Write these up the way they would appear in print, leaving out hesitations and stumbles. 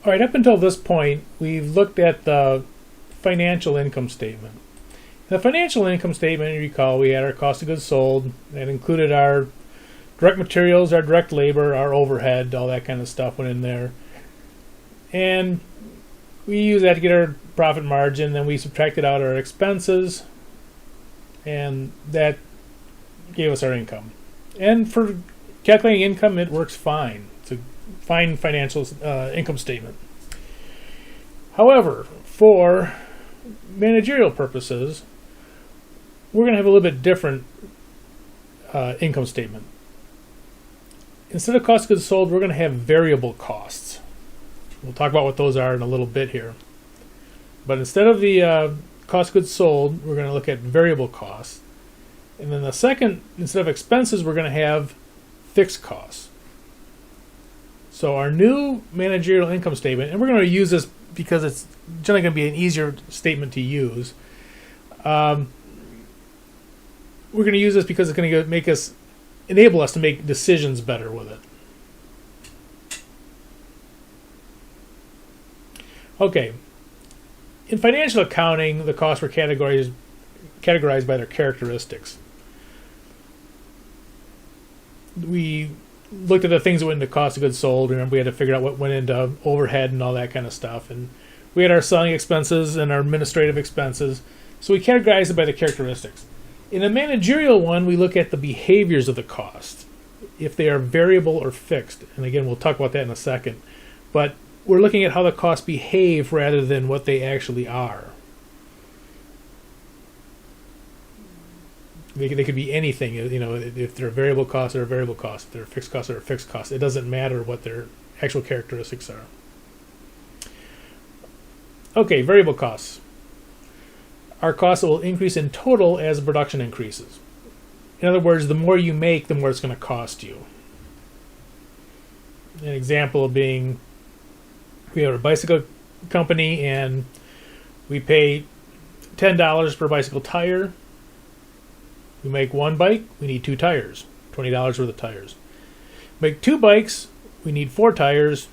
All right, up until this point, we've looked at the financial income statement. The financial income statement, you recall, we had our cost of goods sold. That included our direct materials, our direct labor, our overhead, all that kind of stuff went in there. And we use that to get our profit margin. Then we subtracted out our expenses, and that gave us our income. And for calculating income, it works fine. It's a fine financial income statement. However, for managerial purposes, we're going to have a little bit different income statement. Instead of cost of goods sold, we're going to have variable costs. We'll talk about what those are in a little bit here. But instead of the cost of goods sold, we're going to look at variable costs. And then the second, instead of expenses, we're going to have fixed costs. So our new managerial income statement, and we're going to use this because it's generally going to be an easier statement to use. We're going to use this because it's going to enable us to make decisions better with it. Okay. In financial accounting, the costs were categorized by their characteristics. We looked at the things that went into cost of goods sold. Remember, we had to figure out what went into overhead and all that kind of stuff. And we had our selling expenses and our administrative expenses. So we categorized it by the characteristics. In a managerial one, we look at the behaviors of the cost, if they are variable or fixed. And again, we'll talk about that in a second. But we're looking at how the costs behave rather than what they actually are. They could be anything. If they're variable costs, they're a variable cost. If they're fixed costs, they're a fixed cost. It doesn't matter what their actual characteristics are. Okay, variable costs. Our costs will increase in total as production increases. In other words, the more you make, the more it's going to cost you. An example being, we have a bicycle company and we pay $10 per bicycle tire. We make one bike, we need 2 tires, $20 worth of tires. Make 2 bikes, we need 4 tires,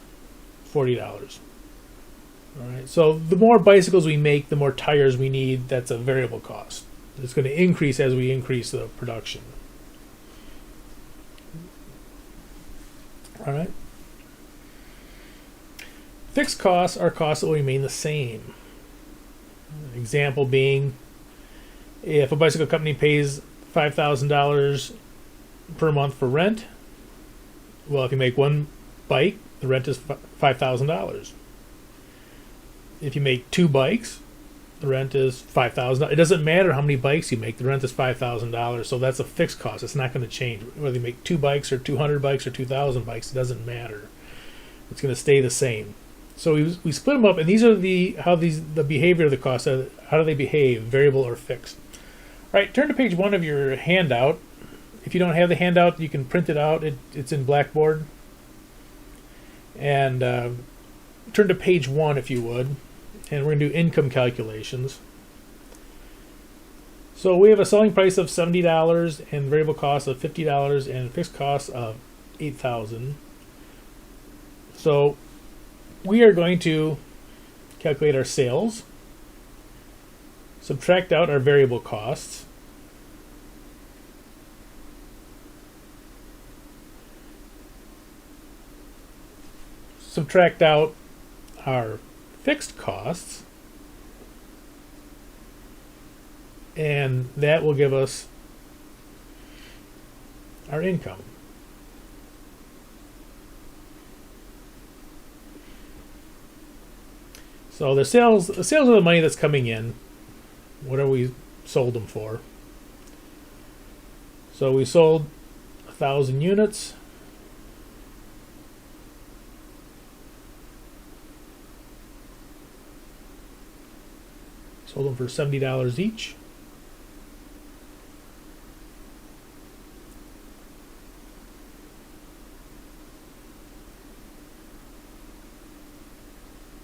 $40. All right. So the more bicycles we make, the more tires we need. That's a variable cost. It's going to increase as we increase the production. All right. Fixed costs are costs that will remain the same. An example being, if a bicycle company pays $5,000 per month for rent, well, if you make one bike, the rent is $5,000. If you make 2 bikes, the rent is $5,000. It doesn't matter how many bikes you make. The rent is $5,000. So that's a fixed cost. It's not going to change. Whether you make 2 bikes or 200 bikes or 2,000 bikes, it doesn't matter. It's going to stay the same. So we split them up, and these are the behavior of the costs. How do they behave, variable or fixed? All right, turn to page 1 of your handout. If you don't have the handout, you can print it out. It's in Blackboard. And turn to page 1 if you would. And we're going to do income calculations. So we have a selling price of $70 and variable cost of $50 and fixed cost of $8,000. So we are going to calculate our sales, subtract out our variable costs, subtract out our fixed costs, and that will give us our income. So the sales are the money that's coming in, whatever we sold them for. So we sold 1,000 units. Sold them for $70 each.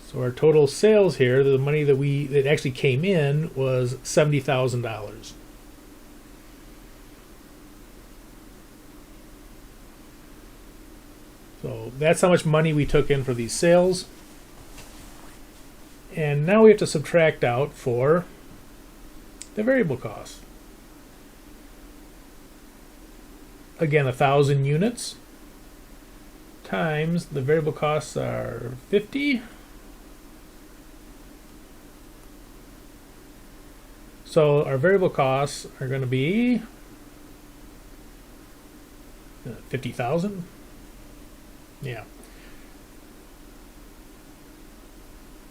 So our total sales here, the money that actually came in, was $70,000. So that's how much money we took in for these sales. And now we have to subtract out for the variable cost. Again, 1,000 units times the variable costs are 50. So our variable costs are going to be 50,000. Yeah.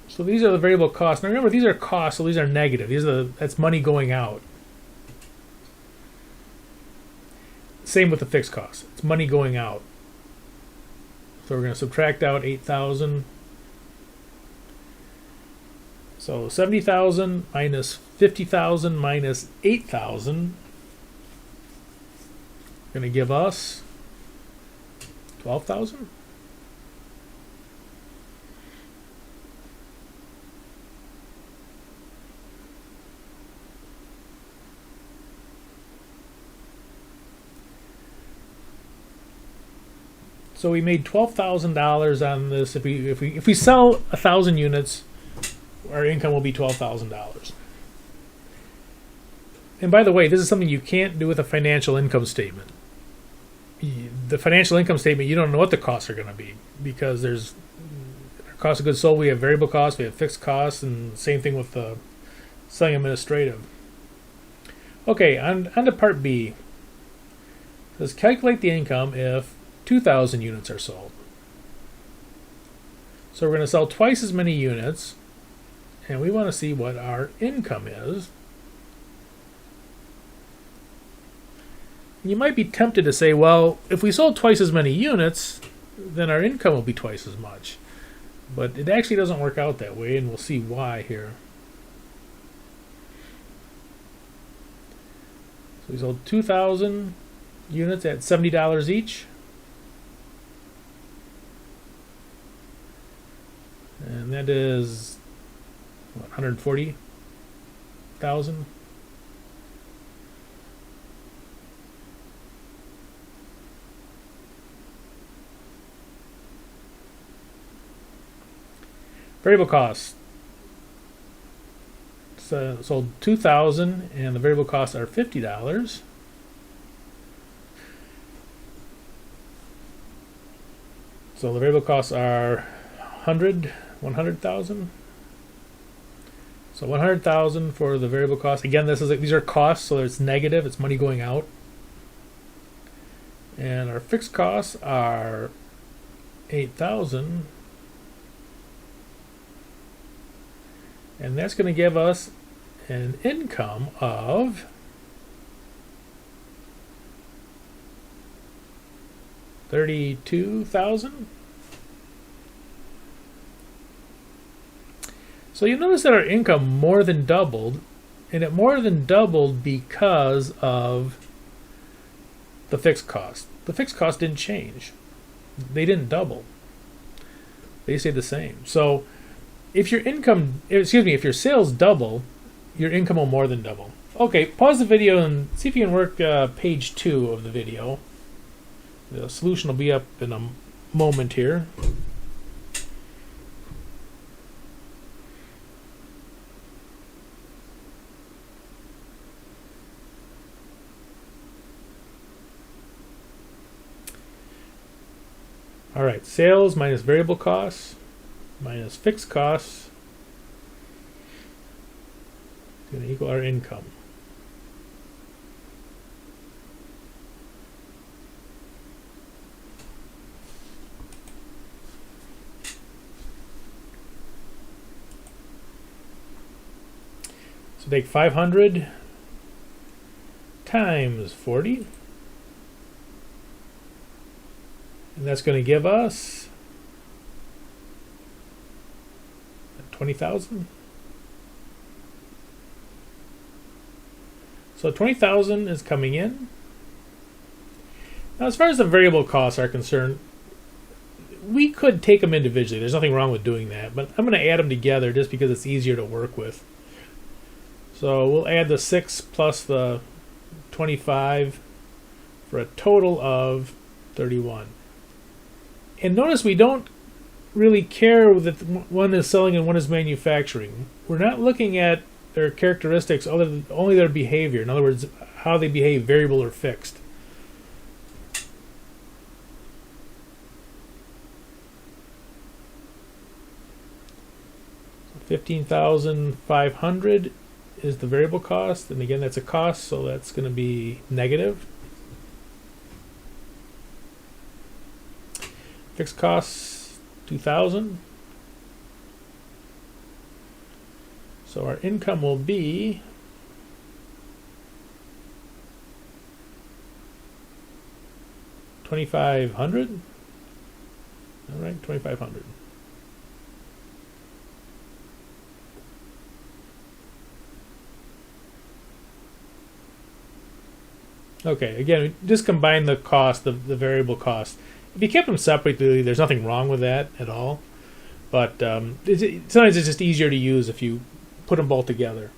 So these are the variable costs. Now remember, these are costs, so these are negative. That's money going out. Same with the fixed costs. It's money going out. So we're going to subtract out 8,000. So 70,000 minus 50,000 minus 8,000 going to give us 12,000. So we made $12,000 on this. If we sell 1,000 units, our income will be $12,000. And by the way, this is something you can't do with a financial income statement. The financial income statement, you don't know what the costs are going to be, because there's cost of goods sold. We have variable costs, we have fixed costs, and same thing with the selling administrative. Okay, on to part B. It says calculate the income if 2,000 units are sold. So we're going to sell twice as many units, and we want to see what our income is. You might be tempted to say, well, if we sold twice as many units, then our income will be twice as much. But it actually doesn't work out that way, and we'll see why here. So we sold 2,000 units at $70 each. And that is what, 140,000. Variable costs. So sold 2,000, and the variable costs are $50. So the variable costs are 100,000. So 100,000 for the variable cost. Again, these are costs, so it's negative. It's money going out. And our fixed costs are 8,000. And that's going to give us an income of $32,000. So you notice that our income more than doubled, and it more than doubled because of the fixed cost. The fixed cost didn't change. They didn't double. They stayed the same. So if your sales double, your income will more than double. Okay, pause the video and see if you can work page 2 of the video. The solution will be up in a moment here. All right, sales minus variable costs minus fixed costs is going to equal our income. So take 500 times 40, and that's going to give us 20,000. So 20,000 is coming in. Now, as far as the variable costs are concerned, we could take them individually. There's nothing wrong with doing that, but I'm going to add them together just because it's easier to work with. So we'll add the 6 plus the 25 for a total of 31. And notice we don't really care that one is selling and one is manufacturing. We're not looking at their characteristics other than only their behavior. In other words, how they behave, variable or fixed. $15,500 is the variable cost, and again that's a cost, so that's going to be negative. Fixed costs $2,000. So our income will be $2,500. All right, $2,500. Okay, again, just combine the cost, the variable cost. If you kept them separately, there's nothing wrong with that at all. But sometimes it's just easier to use if you put them both together.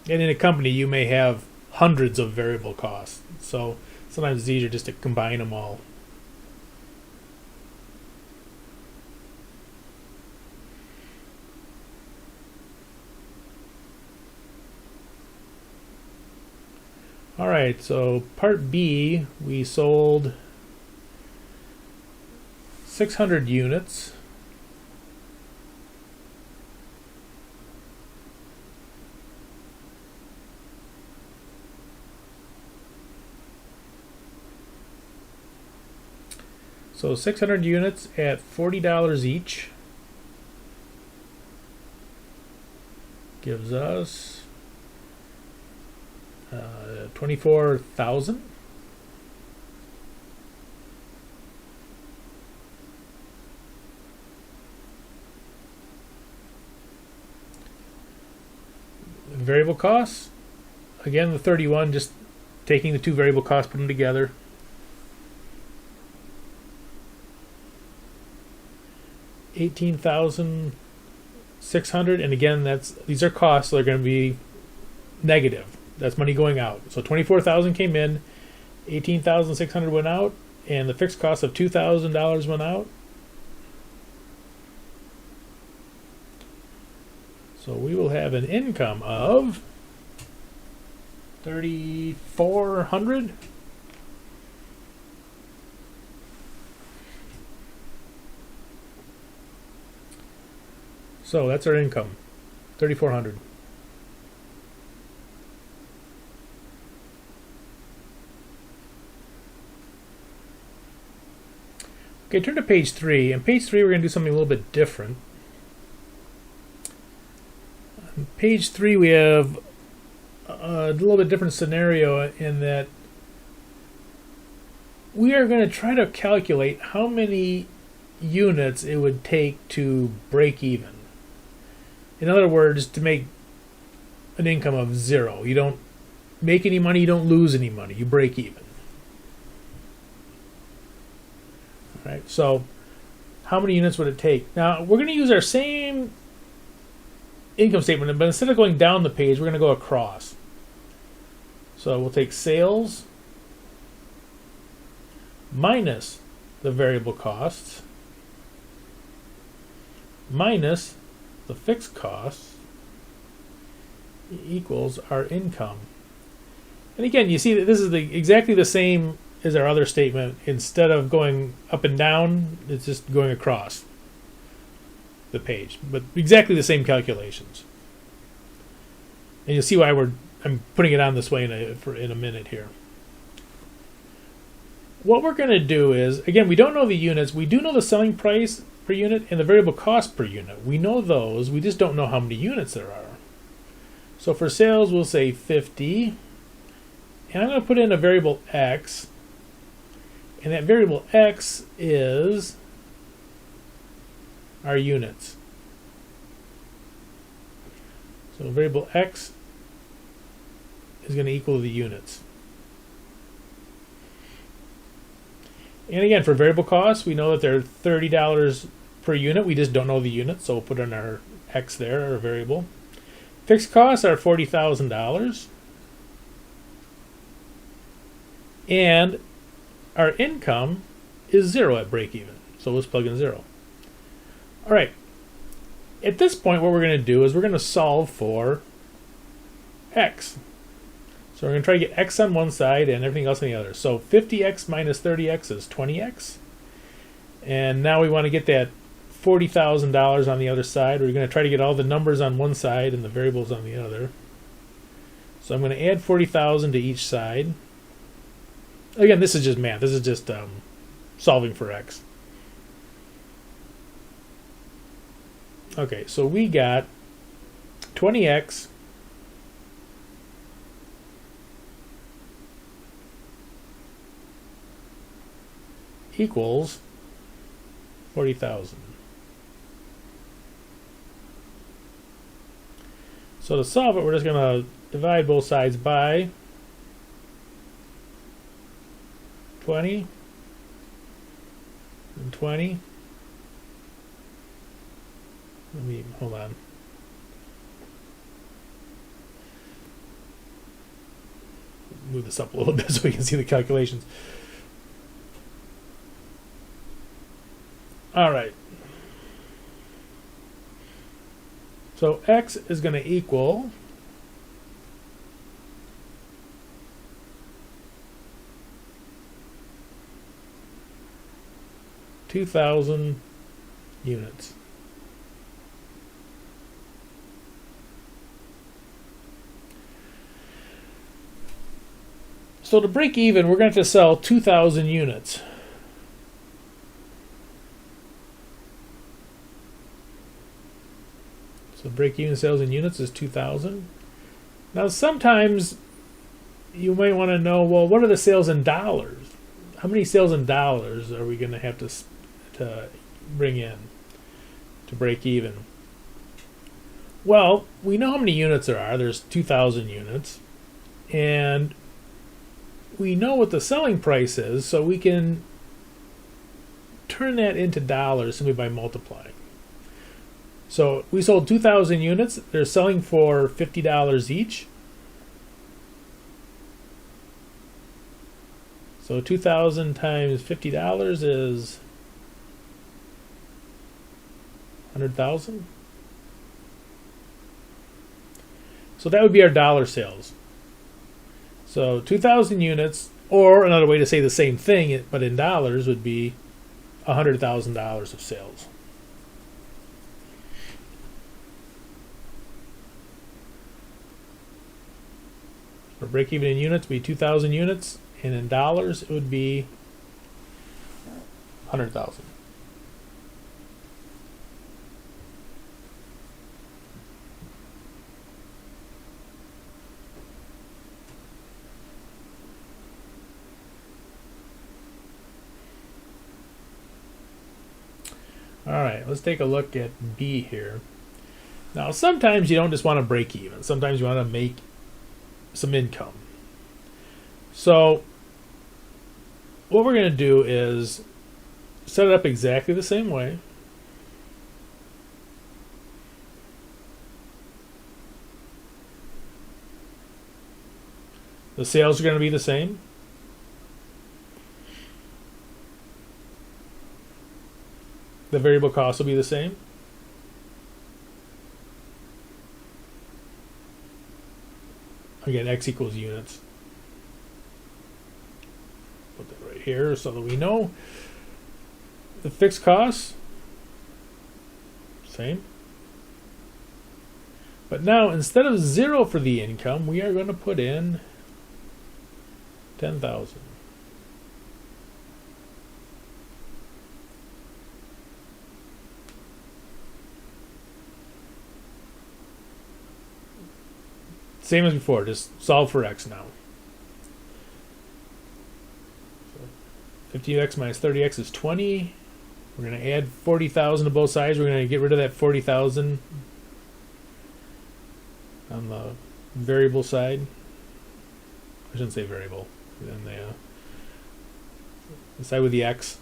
And in a company, you may have hundreds of variable costs. So sometimes it's easier just to combine them all. All right, so part B, we sold 600 units. So 600 units at $40 each gives us 24,000. Variable costs, again the 31, just taking the two variable costs, put them together. $18,600, and again these are costs, so they're going to be negative. That's money going out. So 24,000 came in, 18,600 went out, and the fixed cost of $2,000 went out. So we will have an income of 3,400. So that's our income, 3,400. Okay, turn to page 3. On page 3, we're going to do something a little bit different. On page 3, we have a little bit different scenario in that we are going to try to calculate how many units it would take to break even. In other words, to make an income of 0. You don't make any money, you don't lose any money, you break even. Right, so how many units would it take? Now we're going to use our same income statement, but instead of going down the page, we're going to go across. So we'll take sales minus the variable costs minus the fixed costs equals our income. And again, you see that this is exactly the same as our other statement. Instead of going up and down, it's just going across the page, but exactly the same calculations. And you'll see why I'm putting it on this way in a minute here. What we're going to do is, again, we don't know the units. We do know the selling price per unit and the variable cost per unit. We know those. We just don't know how many units there are. So for sales, we'll say 50. And I'm going to put in a variable X. And that variable X is our units. So variable X is going to equal the units. And again, for variable costs, we know that they're $30 per unit. We just don't know the unit, so we'll put in our X there, our variable. Fixed costs are $40,000. And our income is 0 at break even. So let's plug in 0. All right. At this point, what we're going to do is we're going to solve for x. So we're going to try to get x on one side and everything else on the other. So 50x minus 30x is 20x. And now we want to get that $40,000 on the other side. We're going to try to get all the numbers on one side and the variables on the other. So I'm going to add 40,000 to each side. Again, this is just math. This is just solving for x. Okay, so we got 20x equals 40,000. So to solve it, we're just going to divide both sides by 20 and 20. Hold on. Move this up a little bit so we can see the calculations. All right. So x is going to equal $2,000 units. So to break even, we're going to have to sell 2,000 units. So break-even sales in units is 2,000. Now, sometimes you might want to know, well, what are the sales in dollars? How many sales in dollars are we going to have to bring in to break even? Well, we know how many units there are. There's 2,000 units. And we know what the selling price is, so we can turn that into dollars simply by multiplying. So we sold 2,000 units. They're selling for $50 each. So 2,000 times $50 is 100,000. So that would be our dollar sales. So 2,000 units, or another way to say the same thing, but in dollars, would be $100,000 of sales. For break even in units, it would be 2,000 units, and in dollars, it would be 100,000. All right, let's take a look at B here. Now, sometimes you don't just want to break even. Sometimes you want to make some income. So what we're going to do is set it up exactly the same way. The sales are going to be the same. The variable cost will be the same. Again, x equals units. Put that right here so that we know the fixed costs, same. But now, instead of 0 for the income, we are going to put in 10,000. Same as before, just solve for x now. So 50x minus 30x is 20. We're going to add 40,000 to both sides. We're going to get rid of that 40,000 on the variable side. I shouldn't say variable. Then the side with the x.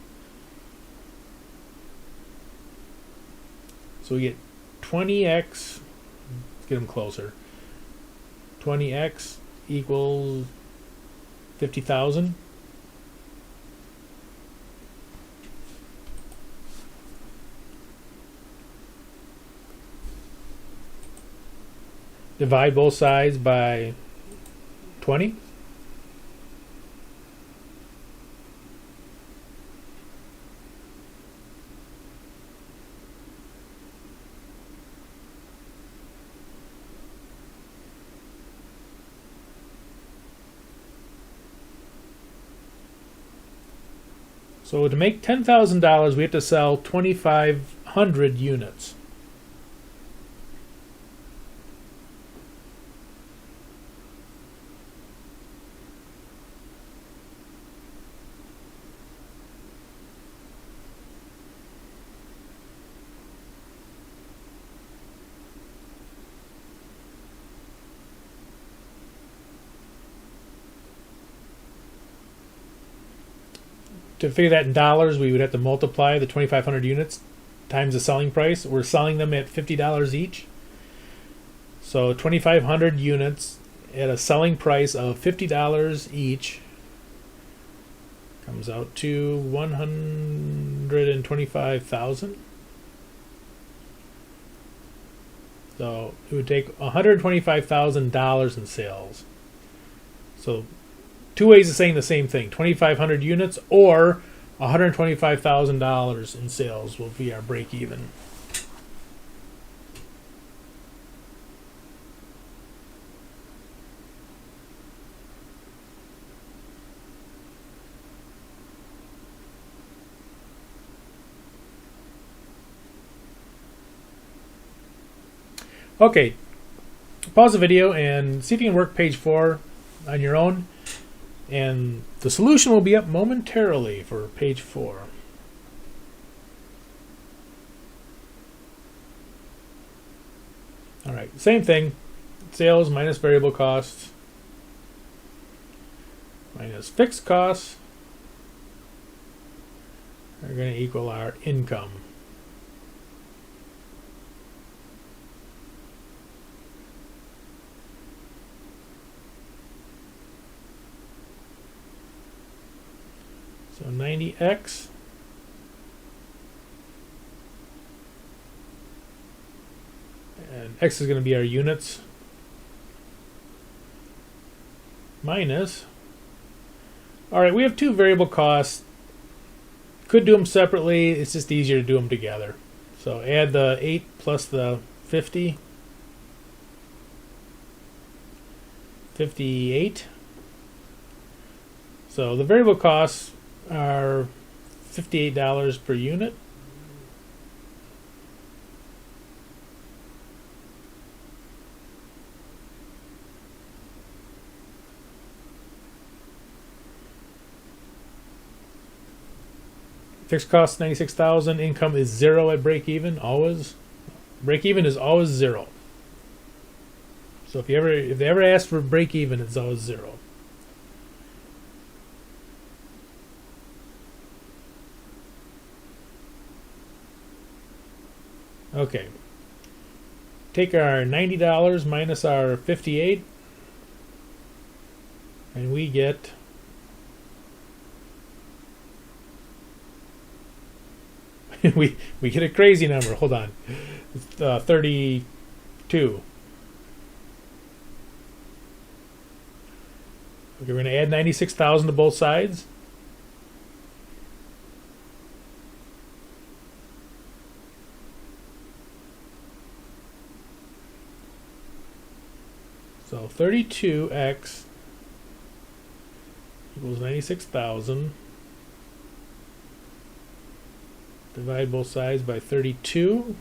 So we get 20x. Let's get them closer. 20x equals 50,000. Divide both sides by 20. So to make $10,000, we have to sell 2,500 units. To figure that in dollars, we would have to multiply the 2,500 units times the selling price. We're selling them at $50 each. So 2,500 units at a selling price of $50 each comes out to 125,000. So it would take $125,000 in sales. So two ways of saying the same thing: 2,500 units or $125,000 in sales will be our break even. Okay, pause the video and see if you can work page 4 on your own. And the solution will be up momentarily for page 4. All right, same thing. Sales minus variable costs minus fixed costs are going to equal our income. So 90x and x is going to be our units minus. All right, we have two variable costs. Could do them separately. It's just easier to do them together. So add the 8 plus the 50. 58. So the variable costs are $58 per unit. Fixed cost 96,000. Income is 0 at break even. Always break even is always 0. So if they ever ask for break even, it's always 0. Okay. Take our $90 minus our 58, and we get we get a crazy number. Hold on. It's 32. Okay, we're going to add 96,000 to both sides. So 32x equals 96,000. Divide both sides by 32.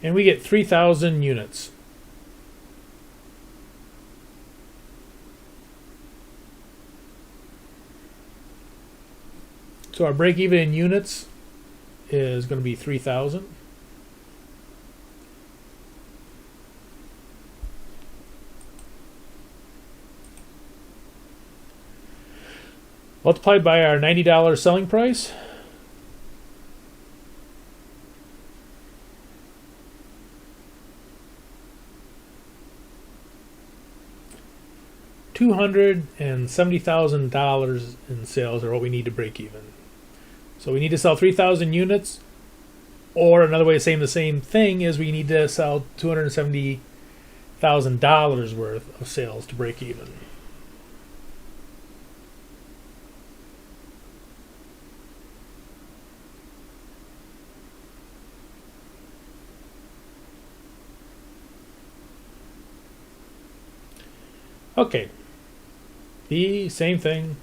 And we get 3,000 units. So our break even in units is going to be 3,000. Multiplied by our $90 selling price. $270,000 in sales are what we need to break even. So we need to sell 3,000 units, or another way of saying the same thing is we need to sell $270,000 worth of sales to break even. Okay, B, same thing.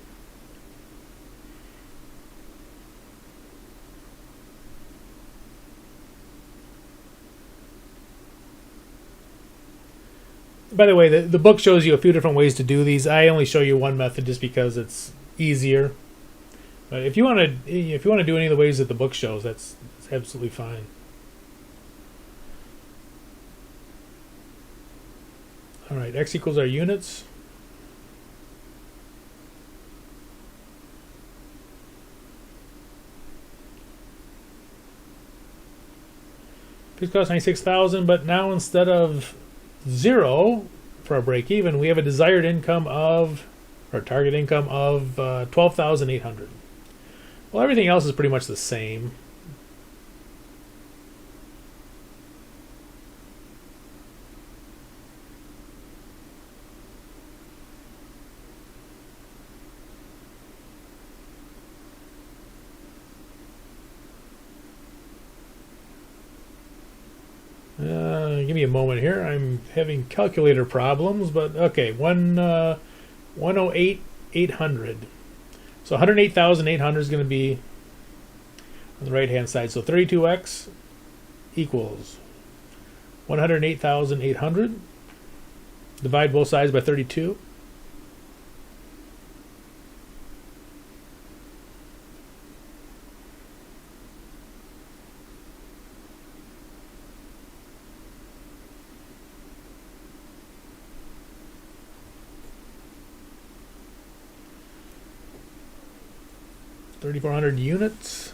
By the way, the book shows you a few different ways to do these. I only show you one method just because it's easier. But if you want to do any of the ways that the book shows, that's absolutely fine. All right, X equals our units. Fixed cost 96,000, but now instead of 0 for our break even, we have a desired income of, or target income of 12,800. Well, everything else is pretty much the same. Give me a moment here. I'm having calculator problems, but okay, 108,800. So 108,800 is going to be on the right hand side. So 32x equals 108,800. Divide both sides by 32. $3,400 units.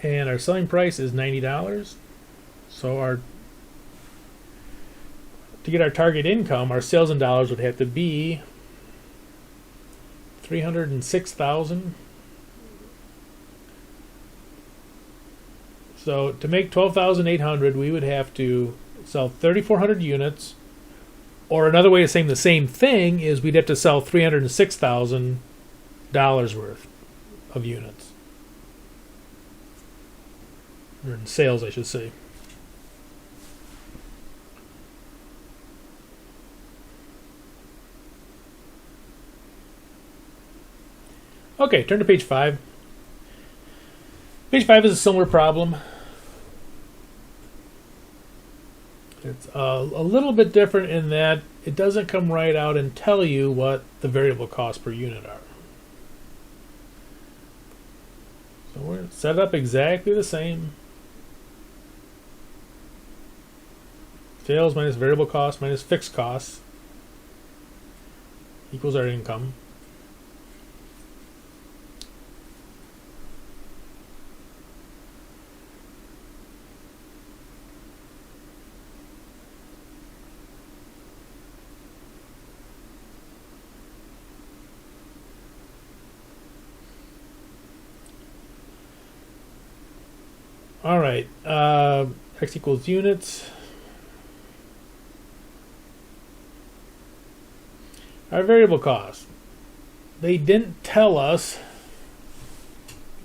And our selling price is $90. So to get our target income, our sales in dollars would have to be 306,000. So to make 12,800, we would have to sell 3,400 units, or another way of saying the same thing is we'd have to sell $306,000 worth of units, or in sales, I should say. Okay, turn to page 5. Page 5 is a similar problem. It's a little bit different in that it doesn't come right out and tell you what the variable costs per unit are. So we're set up exactly the same. Sales minus variable cost minus fixed costs equals our income. All right, X equals units. Our variable costs. They didn't tell us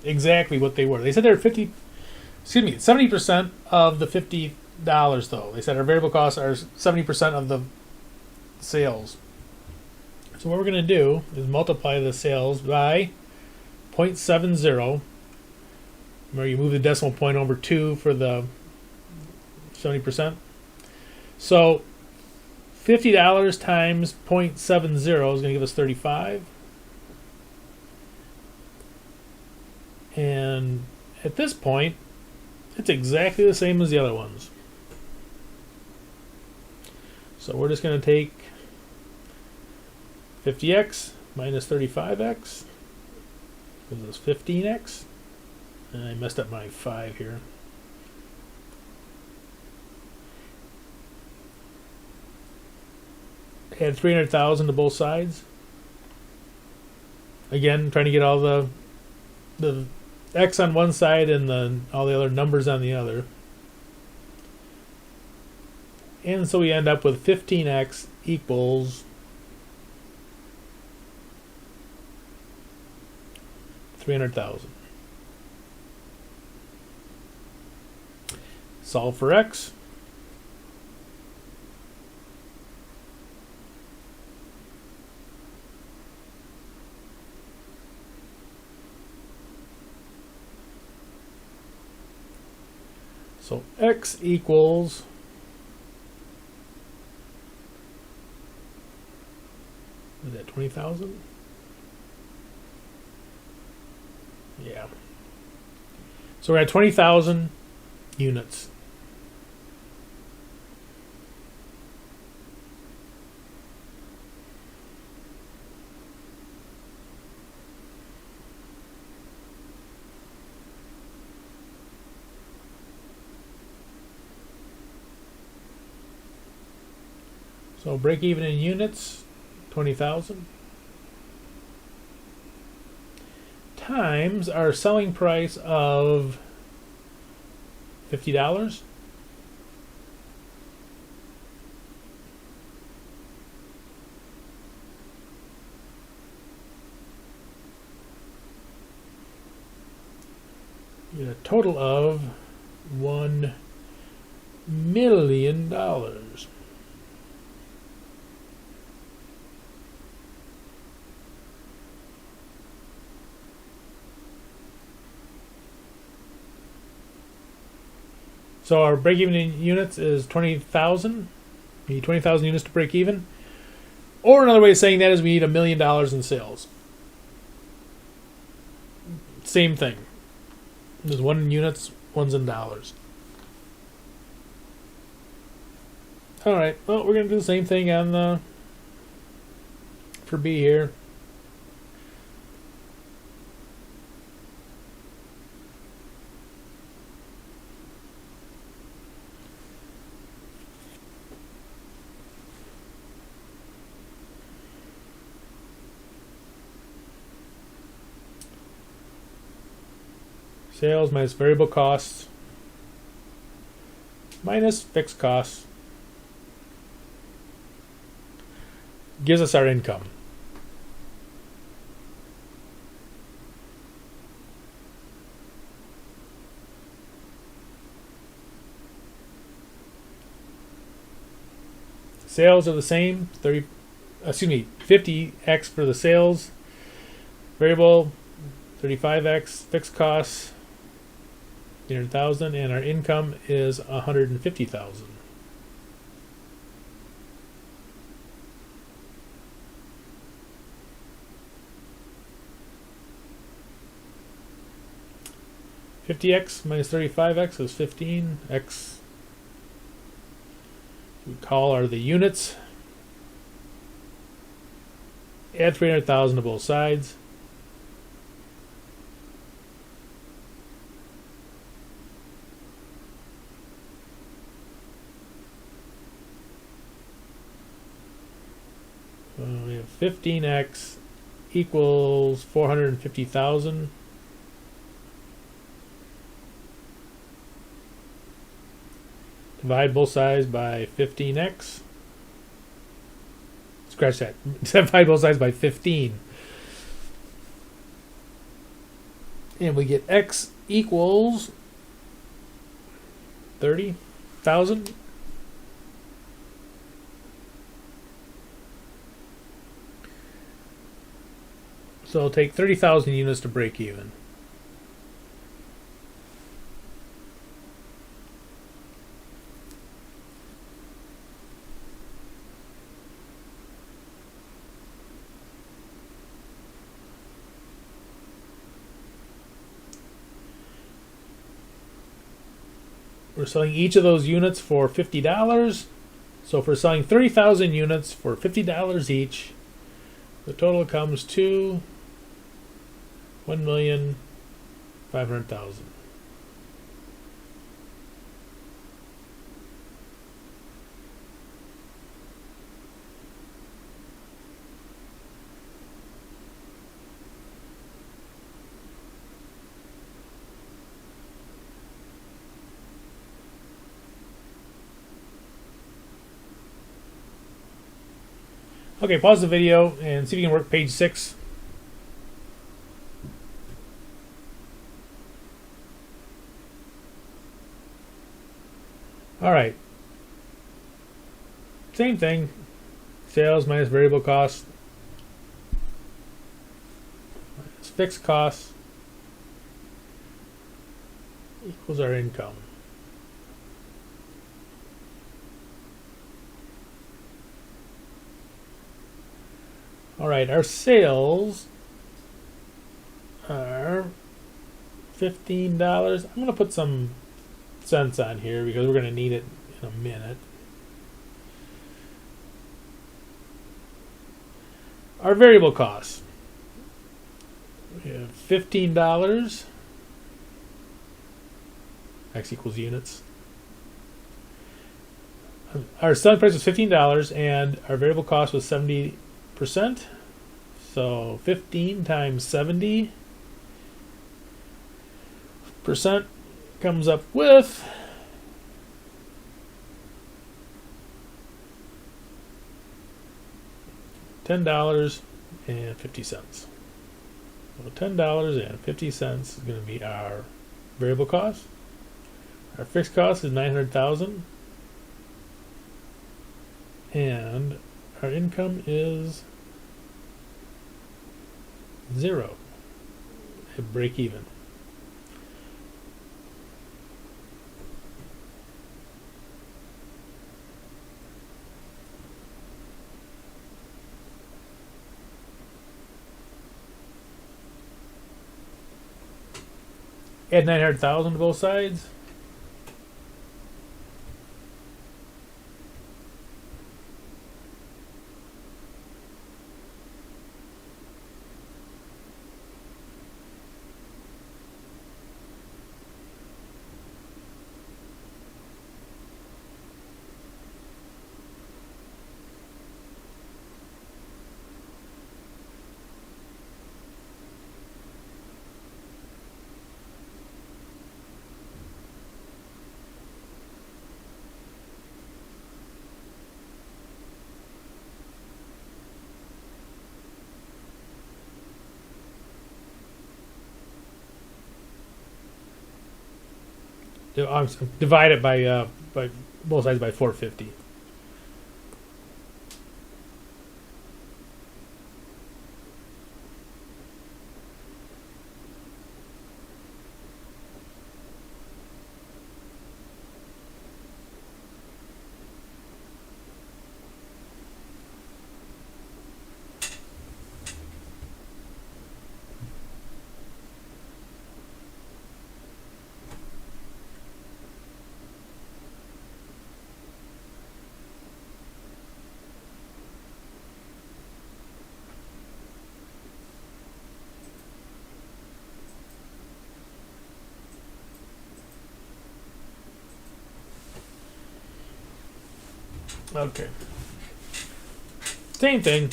exactly what they were. They said they're 70% of the $50 though. They said our variable costs are 70% of the sales. So what we're going to do is multiply the sales by 0.70. Where you move the decimal point over 2 for the 70%. So $50 times 0.70 is going to give us 35. And at this point, it's exactly the same as the other ones. So we're just going to take 50x minus 35x, gives us 15x. And I messed up my 5 here. Add 300,000 to both sides. Again, trying to get all the x on one side and all the other numbers on the other. And so we end up with 15x equals 300,000. Solve for x. So x equals is that 20,000? Yeah. So we're at 20,000 units. So break even in units, 20,000, times our selling price of $50. You get a total of $1 million. So our break-even in units is 20,000. We need 20,000 units to break even. Or another way of saying that is we need $1 million in sales. Same thing. There's one in units, one's in dollars. All right. Well, we're going to do the same thing on for B here. Sales minus variable costs minus fixed costs gives us our income. Sales are the same, 50x for the sales, variable 35x, fixed costs 300,000, and our income is 150,000. $50x minus 35x is 15x. We call are the units. Add 300,000 to both sides. We have 15x equals 450,000. Divide both sides by 15x. Scratch that. Divide both sides by 15. And we get x equals 30,000. So it'll take 30,000 units to break even. We're selling each of those units for $50. So if we're selling 30,000 units for $50 each, the total comes to 1,500,000. Okay, pause the video and see if you can work page 6. Alright. Same thing. Sales minus variable costs minus fixed costs equals our income. Alright, our sales are $15. I'm going to put some cents on here because we're going to need it in a minute. Our variable costs. We have $15. X equals units. Our selling price was $15 and our variable cost was 70%. So 15 times 70% comes up with $10.50. So $10.50 is going to be our variable cost. Our fixed cost is $900,000, and our income is 0. Break even. Add 900,000 to both sides. Divide it by both sides by 450. Okay. Same thing.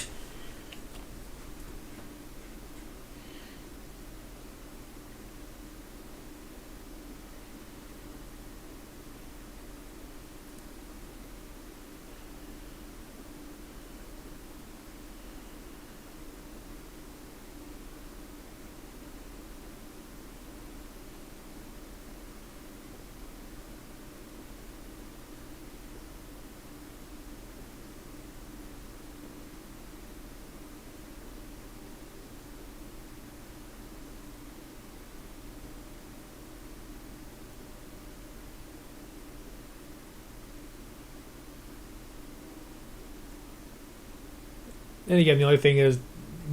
And again, the only thing is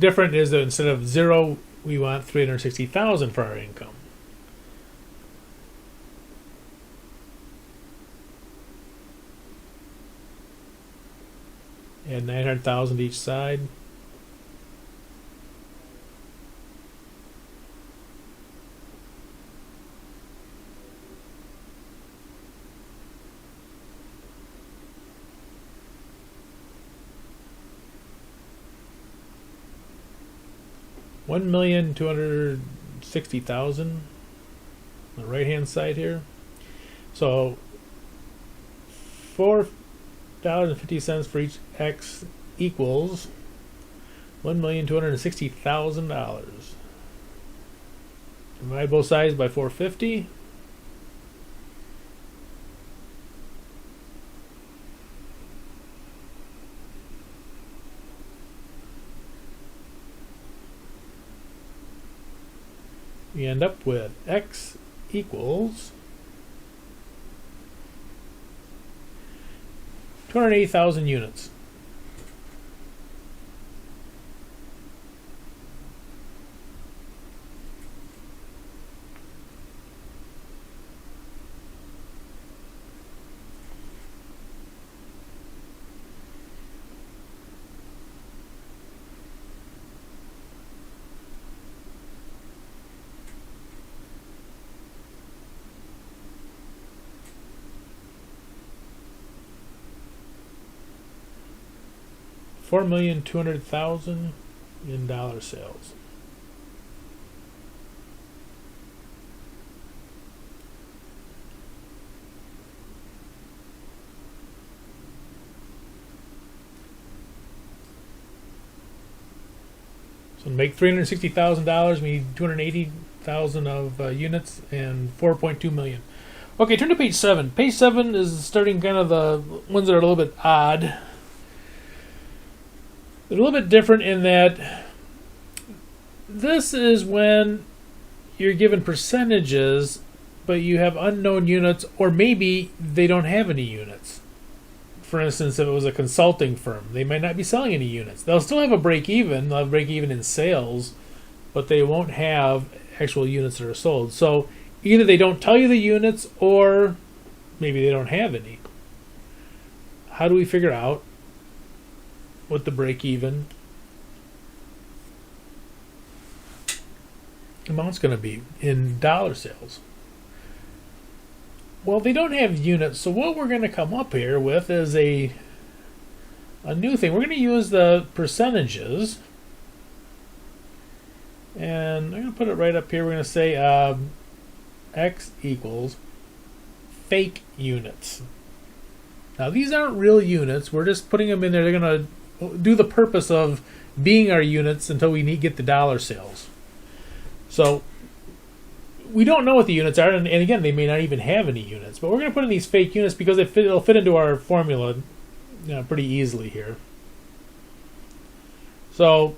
different is that instead of 0, we want 360,000 for our income. Add 900,000 to each side. $1,260,000 on the right hand side here. So $4.50 for each X equals $1,260,000. Divide both sides by 450. We end up with X equals 280,000 units. $4,200,000 in dollar sales. So to make $360,000, we need 280,000 of units and 4.2 million. Okay, turn to page 7. Page 7 is starting kind of the ones that are a little bit odd. They're a little bit different in that this is when you're given percentages, but you have unknown units, or maybe they don't have any units. For instance, if it was a consulting firm, they might not be selling any units. They'll still have a break even. They'll have break even in sales, but they won't have actual units that are sold. So either they don't tell you the units, or maybe they don't have any. How do we figure out what the break-even amount's going to be in dollar sales? Well, they don't have units, so what we're going to come up here with is a new thing. We're going to use the percentages, and I'm going to put it right up here. We're going to say X equals fake units. Now, these aren't real units. We're just putting them in there. They're going to do the purpose of being our units until we get the dollar sales. So we don't know what the units are, and again, they may not even have any units. But we're going to put in these fake units because it'll fit into our formula pretty easily here. So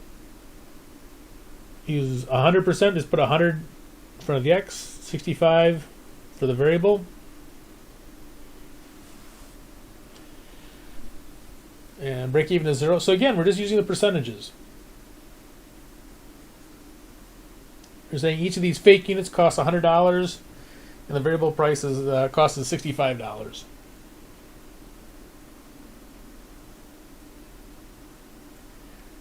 use 100%. Just put 100 in front of the X, 65 for the variable. And break even is 0. So again, we're just using the percentages. We're saying each of these fake units costs $100, and the variable price cost is $65.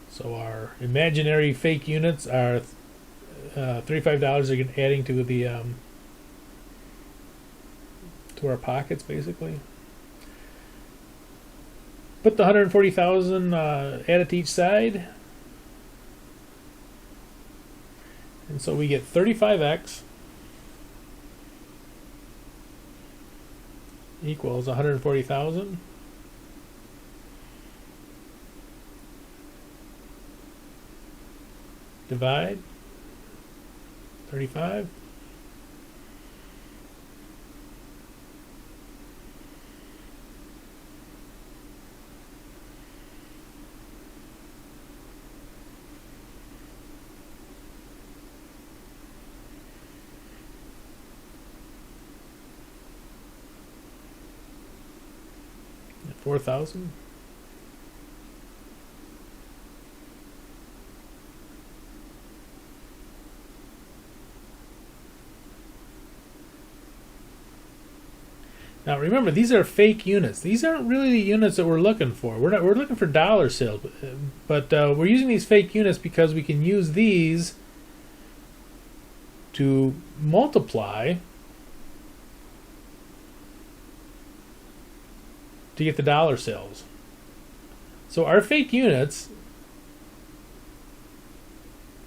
So our imaginary fake units are $35. Again, adding to the to our pockets, basically. Put the 140,000, add it to each side. And so we get 35x equals 140,000. Divide 35. At 4,000. Now remember, these are fake units. These aren't really the units that we're looking for. We're looking for dollar sales, but we're using these fake units because we can use these to multiply to get the dollar sales. So our fake units,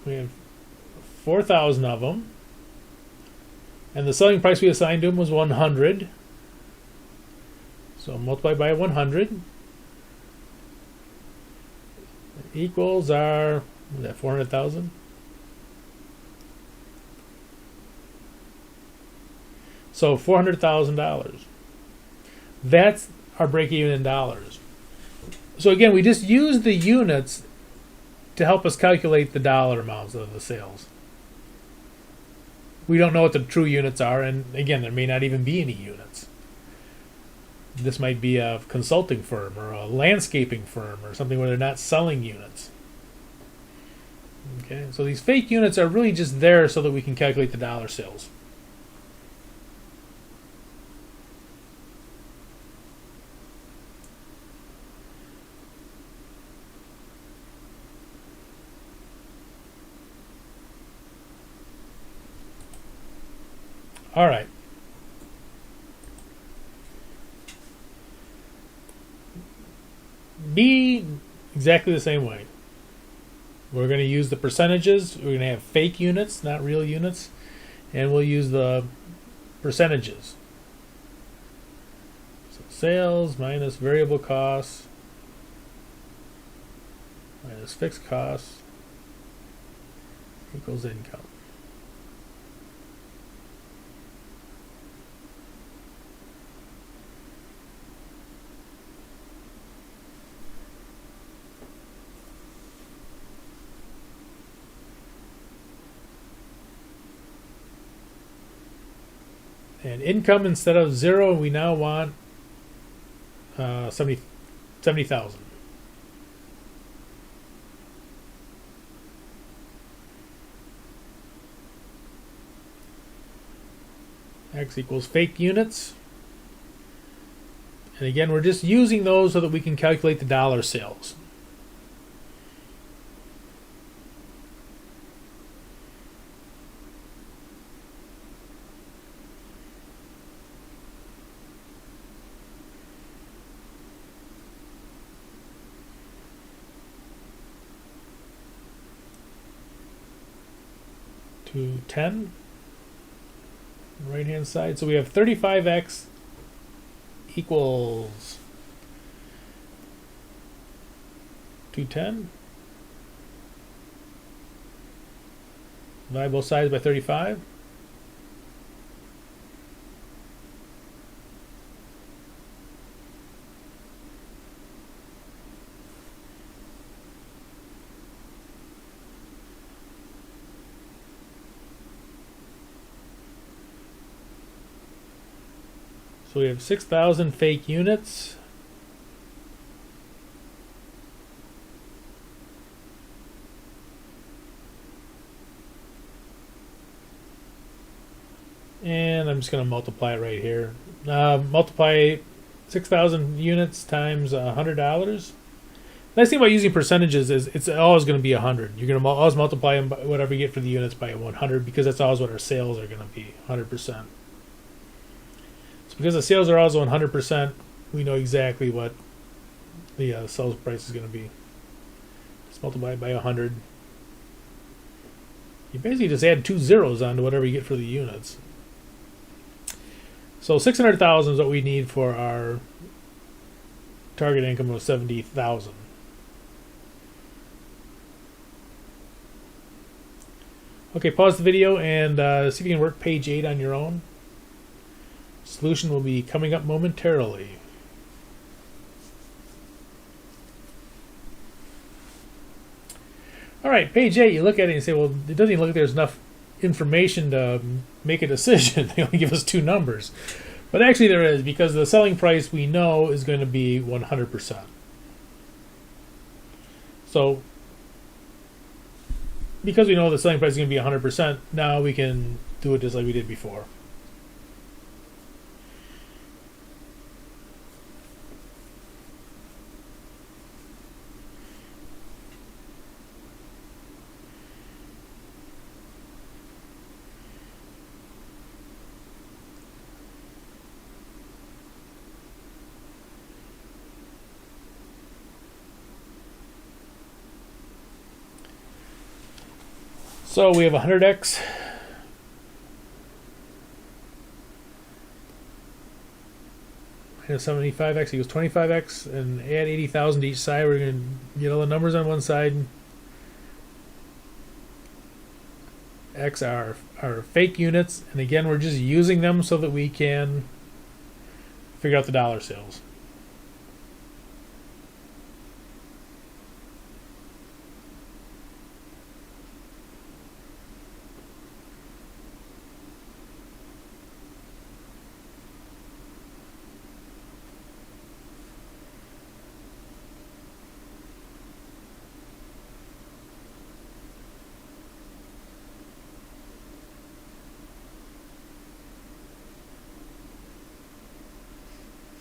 we have 4,000 of them, and the selling price we assigned to them was 100. So multiply by 100 equals our, what is that, 400,000? So $400,000. That's our break-even in dollars. So again, we just use the units to help us calculate the dollar amounts of the sales. We don't know what the true units are, and again, there may not even be any units. This might be a consulting firm or a landscaping firm or something where they're not selling units. Okay, so these fake units are really just there so that we can calculate the dollar sales. All right. B, exactly the same way. We're going to use the percentages. We're going to have fake units, not real units, and we'll use the percentages. So sales minus variable costs minus fixed costs equals income. And income, instead of 0, we now want 70,000. X equals fake units. And again, we're just using those so that we can calculate the dollar sales. To 10 right hand side, so we have 35x equals 210. Divide both sides by 35. So we have 6,000 fake units. And I'm just going to multiply it right here. Multiply 6,000 units times $100. Nice thing about using percentages is it's always going to be 100. You're going to always multiply them by whatever you get for the units by 100 because that's always what our sales are going to be, 100%. So because the sales are also 100%, we know exactly what the sales price is going to be. Just multiply it by 100. You basically just add 2 zeros onto whatever you get for the units. So 600,000 is what we need for our target income of 70,000. Okay, pause the video and see if you can work page 8 on your own. Solution will be coming up momentarily. All right, page 8, you look at it and you say, well, it doesn't even look like there's enough information to make a decision. They only give us 2 numbers. But actually there is, because the selling price we know is going to be 100%. So, because we know the selling price is going to be 100%, now we can do it just like we did before. So we have 100x minus 75x equals 25x, and add 80,000 to each side. We're going to get all the numbers on one side. X are fake units, and again, we're just using them so that we can figure out the dollar sales.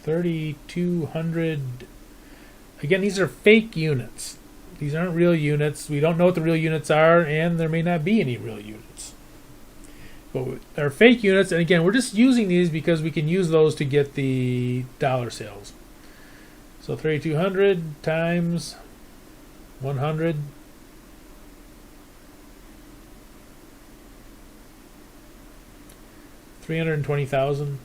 $3,200. Again, these are fake units. These aren't real units. We don't know what the real units are, and there may not be any real units. But they're fake units, and again, we're just using these because we can use those to get the dollar sales. So 3,200 times 100. $320,000.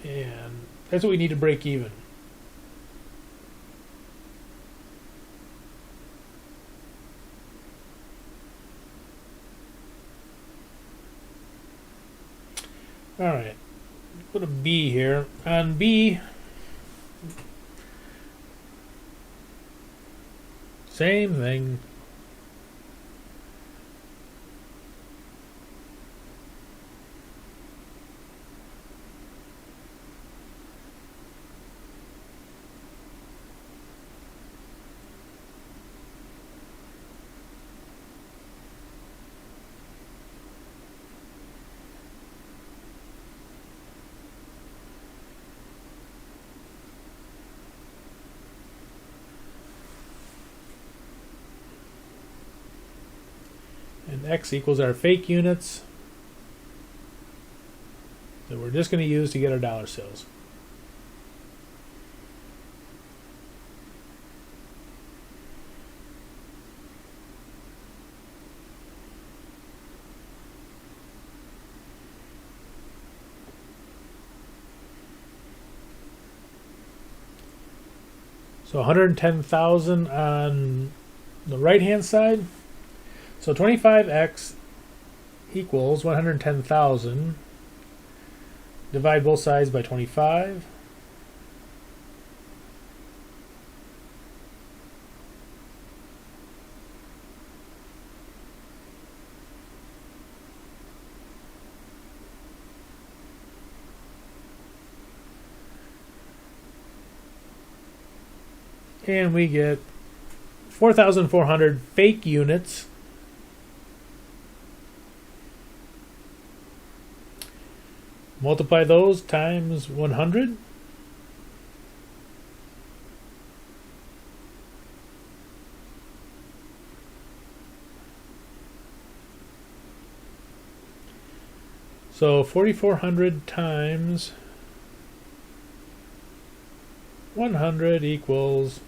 And that's what we need to break even. All right, put a B here. On B, same thing. And X equals our fake units that we're just going to use to get our dollar sales. So 110,000 on the right hand side. So 25x equals 110,000. Divide both sides by 25. And we get 4,400 fake units. Multiply those times 100. So 4,400 times 100 equals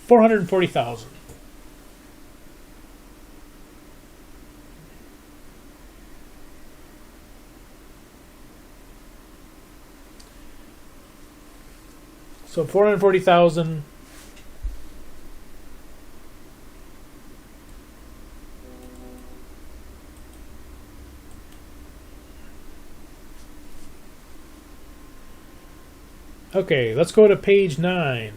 440,000. So 440,000 Okay, let's go to page 9.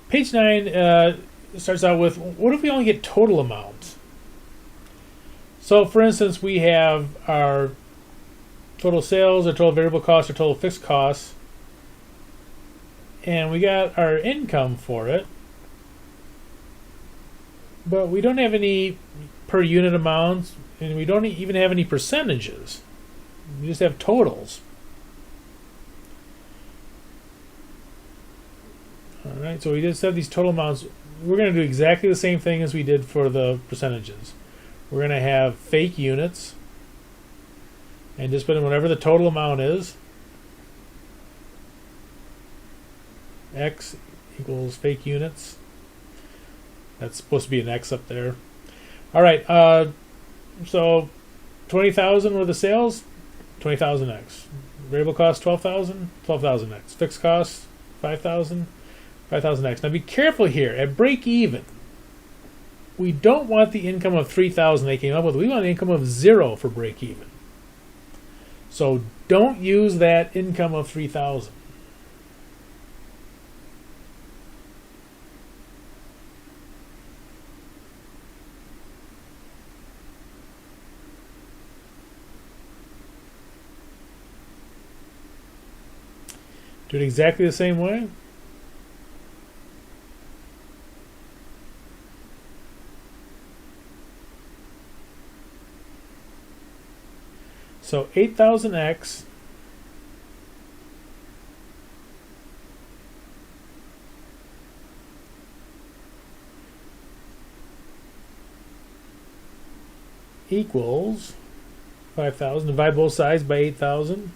Page 9 starts out with, what if we only get total amounts? So, for instance, we have our total sales, our total variable costs, our total fixed costs, and we got our income for it, but we don't have any per unit amounts, and we don't even have any percentages. We just have totals. All right, so we just have these total amounts. we're going to do exactly the same thing as we did for the percentages. We're going to have fake units and just put in whatever the total amount is. X equals fake units. That's supposed to be an X up there. All right, so 20,000 were the sales, 20,000 X. Variable cost 12,000, 12,000 X. Fixed cost 5,000, 5,000 X. Now be careful here. At break even, we don't want the income of 3,000 they came up with. We want an income of 0 for break even. So don't use that income of 3,000. Do it exactly the same way. So 8,000x equals 5,000. Divide both sides by 8,000.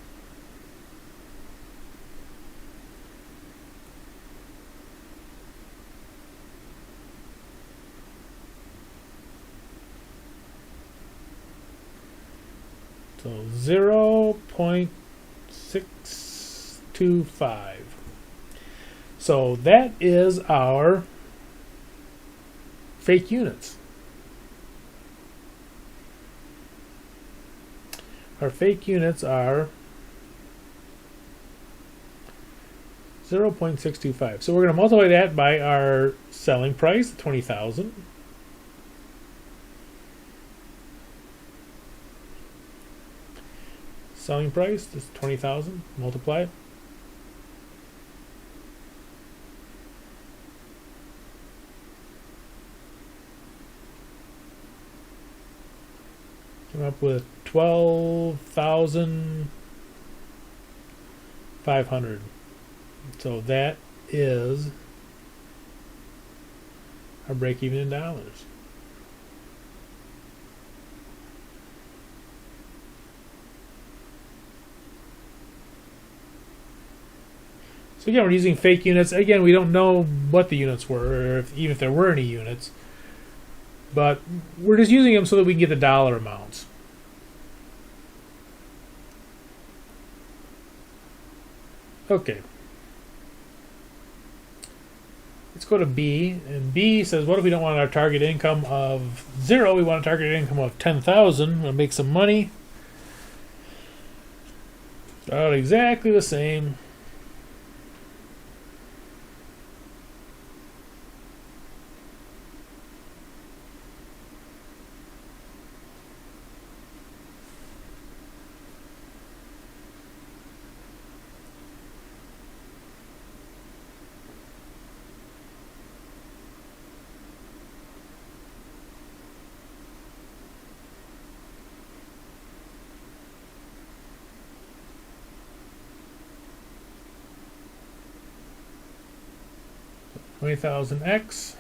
So 0.625. So that is our fake units. Our fake units are 0.625. So we're going to multiply that by our selling price, 20,000. Selling price is 20,000. Multiply it. Came up with 12,500. So that is our break even in dollars. So again, we're using fake units. Again, we don't know what the units were, or even if there were any units. But we're just using them so that we can get the dollar amounts. Okay. Let's go to B. And B says, what if we don't want our target income of 0? We want a target income of 10,000. We'll make some money. About exactly the same. $20,000x.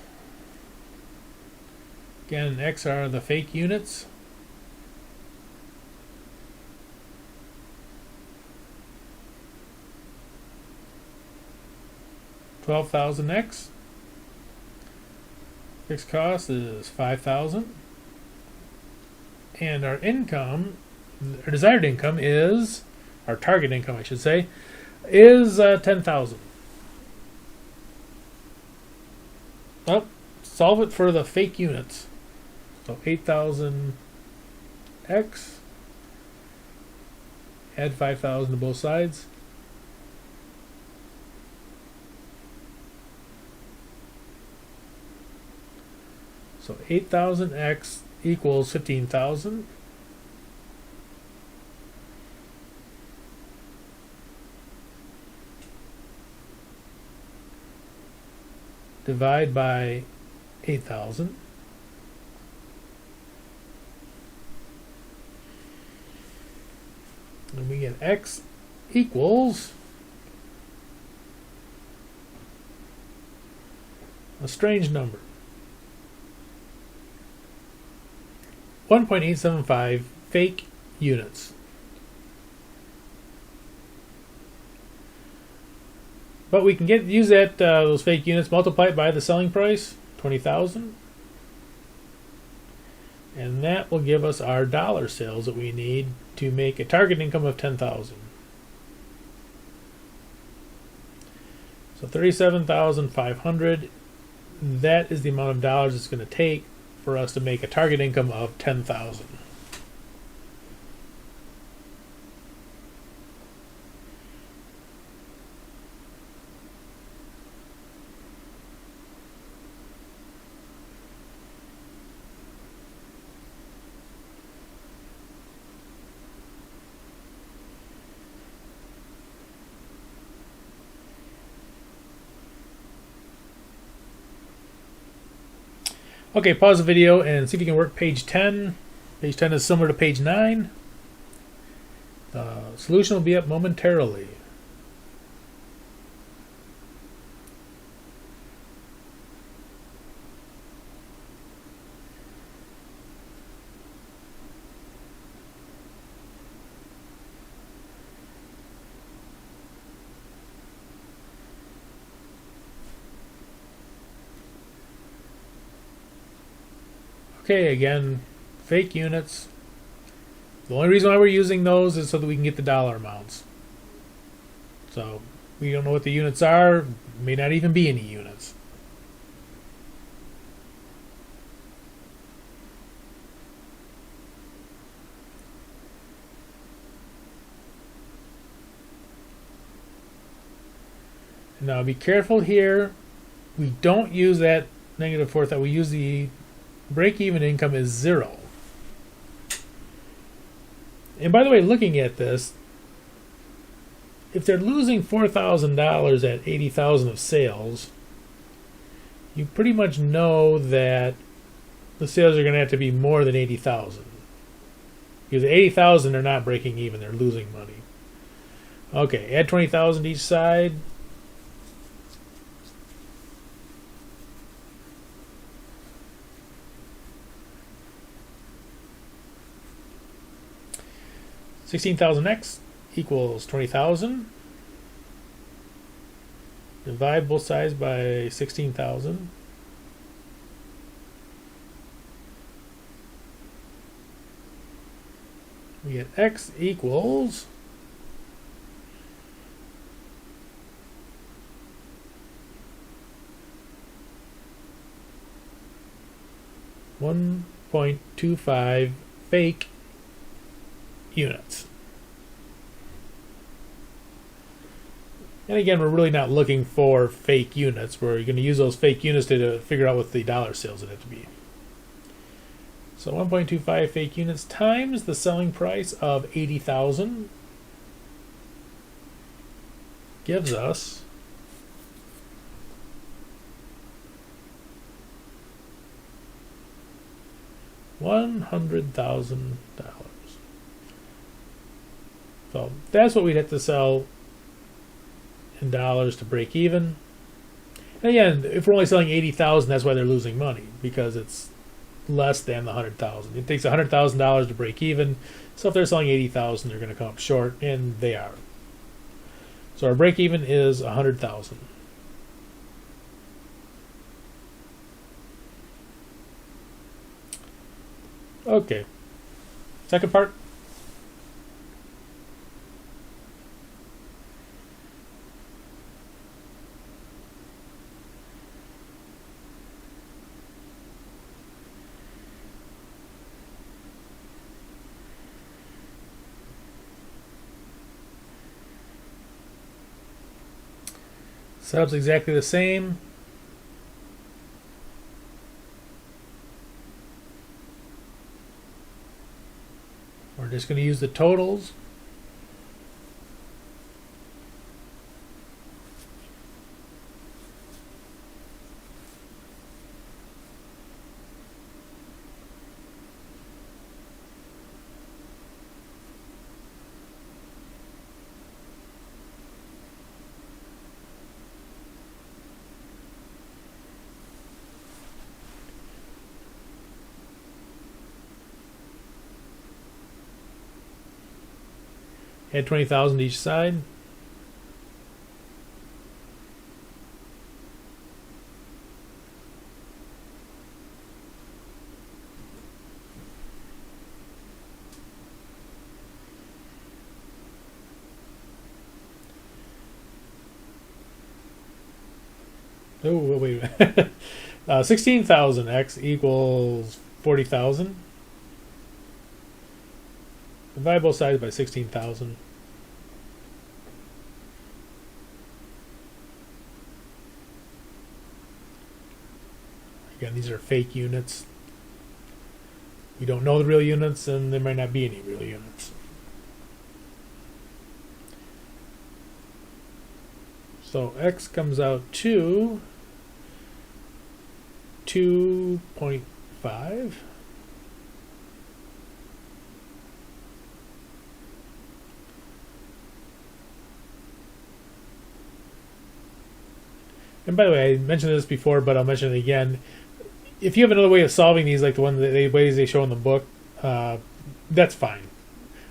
Again, X are the fake units. $12,000x. Fixed cost is 5,000. And our income, our desired income is, our target income I should say, is 10,000. Well, solve it for the fake units. So 8,000x, add 5,000 to both sides. So 8,000x equals 15,000. Divide by 8,000. And we get x equals A strange number. 1.875 fake units. But we can use that those fake units, multiply it by the selling price, 20,000, and that will give us our dollar sales that we need to make a target income of 10,000. So 37,500. That is the amount of dollars it's going to take for us to make a target income of 10,000. Okay, pause the video and see if you can work page 10. Page 10 is similar to page 9. The solution will be up momentarily. Okay, again, fake units. The only reason why we're using those is so that we can get the dollar amounts. So we don't know what the units are. May not even be any units. Now be careful here. We don't use that negative fourth. That we use the break-even income is 0. And by the way, looking at this, if they're losing $4,000 at 80,000 of sales, you pretty much know that the sales are going to have to be more than 80,000. Because at 80,000, they're not breaking even; they're losing money. Okay, add 20,000 each side. $16,000x equals 20,000. Divide both sides by 16,000. We get x equals $1.25 fake units. And again, we're really not looking for fake units. We're going to use those fake units to figure out what the dollar sales would have to be. So 1.25 fake units times the selling price of 80,000 gives us $100,000. So that's what we'd have to sell in dollars to break even. And again, if we're only selling 80,000, that's why they're losing money, because it's less than the 100,000. It takes $100,000 to break even. So if they're selling 80,000, they're going to come up short, and they are. So our break even is 100,000. Okay. Second part. Setup's exactly the same. We're just going to use the totals. Add 20,000 to each side. Oh, wait a minute. 16,000 x equals 40,000. Divide both sides by 16,000. Again, these are fake units. We don't know the real units, and there might not be any real units. So x comes out to 2.5. And by the way, I mentioned this before, but I'll mention it again. If you have another way of solving these, like the ways they show in the book, that's fine.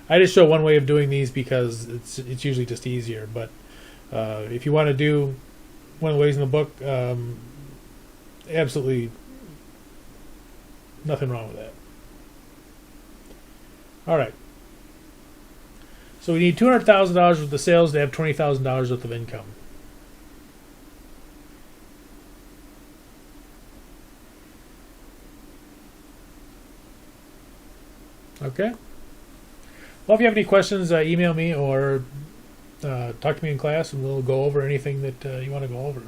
I just show one way of doing these because it's usually just easier. But if you want to do one of the ways in the book, absolutely nothing wrong with that. All right. So we need $200,000 worth of sales to have $20,000 worth of income. Okay. Well, if you have any questions, email me or talk to me in class, and we'll go over anything that you want to go over.